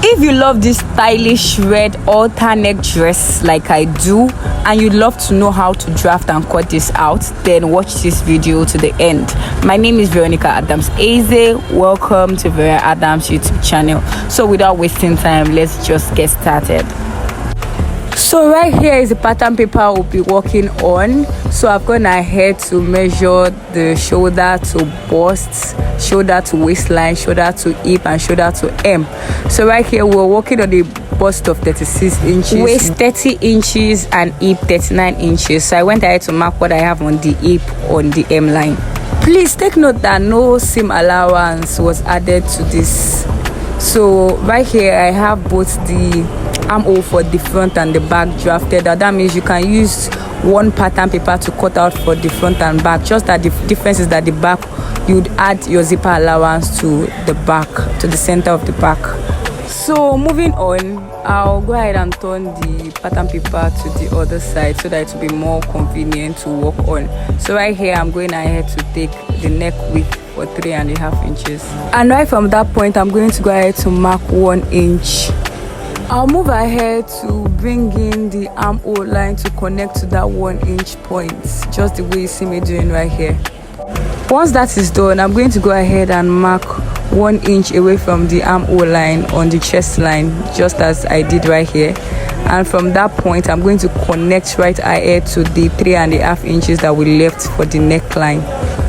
If you love this stylish red halter neck dress like I do, and you'd love to know how to draft and cut this out, then watch this video to the end. My name is Veronica Adams Eze. Welcome to Vera Adams YouTube channel. So without wasting time, let's just get started. So right here is the pattern paper we'll be working on. So I've gone ahead to measure the shoulder to bust, shoulder to waistline, shoulder to hip, and shoulder to hem. So right here we're working on the bust of 36 inches, waist 30 inches, and hip 39 inches. So I went ahead to mark what I have on the hip on the hem line. Please take note that no seam allowance was added to this. So right here I have both the armhole for the front and the back drafted. That means you can use one pattern paper to cut out for the front and back. Just that the difference is that the back, you'd add your zipper allowance to the back, to the center of the back. So moving on, I'll go ahead and turn the pattern paper to the other side so that it will be more convenient to work on. So right here I'm going ahead to take the neck width for 3.5 inches, and right from that point I'm going to go ahead to mark 1 inch. I'll move ahead to bring in the armhole line to connect to that 1 inch point, just the way you see me doing right here. Once that is done, I'm going to go ahead and mark 1 inch away from the armhole line on the chest line, just as I did right here. And from that point, I'm going to connect right ahead to the 3.5 inches that we left for the neckline.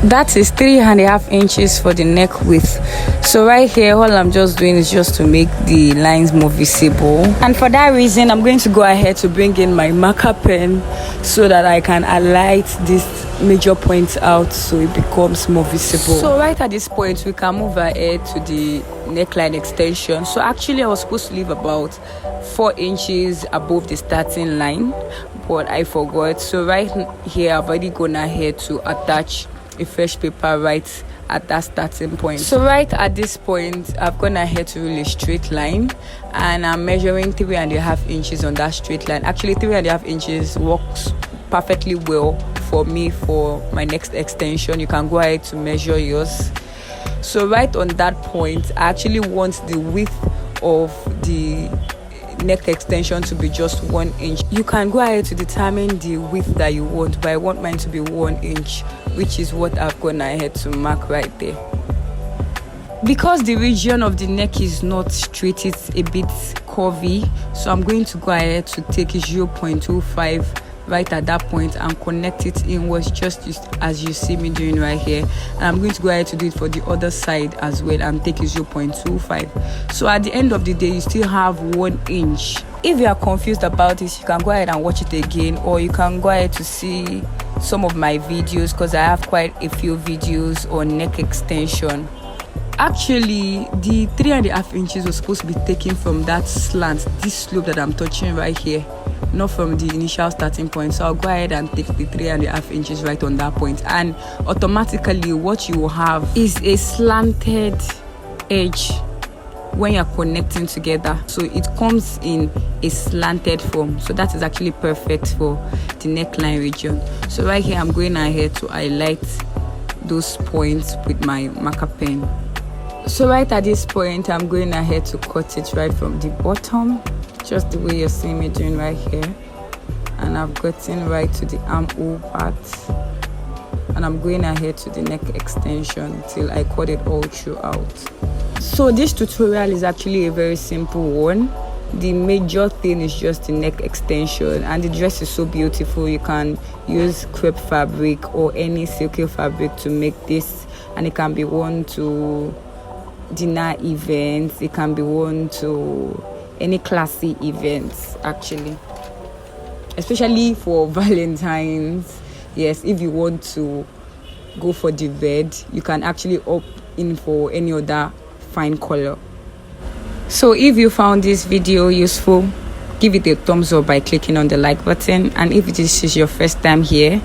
That is 3.5 inches for the neck width. So right here, all I'm just doing is just to make the lines more visible. And for that reason, I'm going to go ahead to bring in my marker pen so that I can highlight these major points out so it becomes more visible. So right at this point, we can move ahead to the neckline extension. So actually I was supposed to leave about 4 inches above the starting line, but I forgot. So right here I've already gone ahead to attach a fresh paper right at that starting point. So right at this point I've gone ahead to rule a straight line, and I'm measuring 3.5 inches on that straight line. Actually 3.5 inches works perfectly well for me for my next extension. You can go ahead to measure yours. So right on that point, I actually want the width of the neck extension to be just 1 inch. You can go ahead to determine the width that you want, but I want mine to be 1 inch, which is what I've gone ahead to mark right there. Because the region of the neck is not straight, it's a bit curvy, so I'm going to go ahead to take 0.25 right at that point and connect it inwards, just as you see me doing right here. And I'm going to go ahead to do it for the other side as well and take 0.25. So at the end of the day, you still have 1 inch. If you are confused about this, you can go ahead and watch it again, or you can go ahead to see some of my videos, because I have quite a few videos on neck extension. Actually, the 3.5 inches was supposed to be taken from that slant, this slope that I'm touching right here, not from the initial starting point. So I'll go ahead and take the 3.5 inches right on that point, and automatically what you will have is a slanted edge when you're connecting together. So it comes in a slanted form, so that is actually perfect for the neckline region. So right here I'm going ahead to highlight those points with my marker pen. So right at this point I'm going ahead to cut it right from the bottom, just the way you're seeing me doing right here. And I've gotten right to the armhole part, and I'm going ahead to the neck extension till I cut it all throughout. So this tutorial is actually a very simple one. The major thing is just the neck extension, and the dress is so beautiful. You can use crepe fabric or any silky fabric to make this, and it can be worn to dinner events, it can be worn to any classy events actually, especially for Valentine's. Yes, if you want to go for the red, you can actually opt in for any other fine color. So if you found this video useful, give it a thumbs up by clicking on the like button, and if this is your first time here,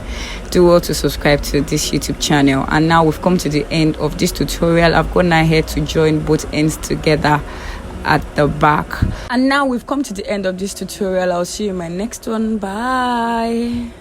do well to subscribe to this YouTube channel. And now we've come to the end of this tutorial. I've gone ahead to join both ends together at the back, and now we've come to the end of this tutorial. I'll see you in my next one. Bye.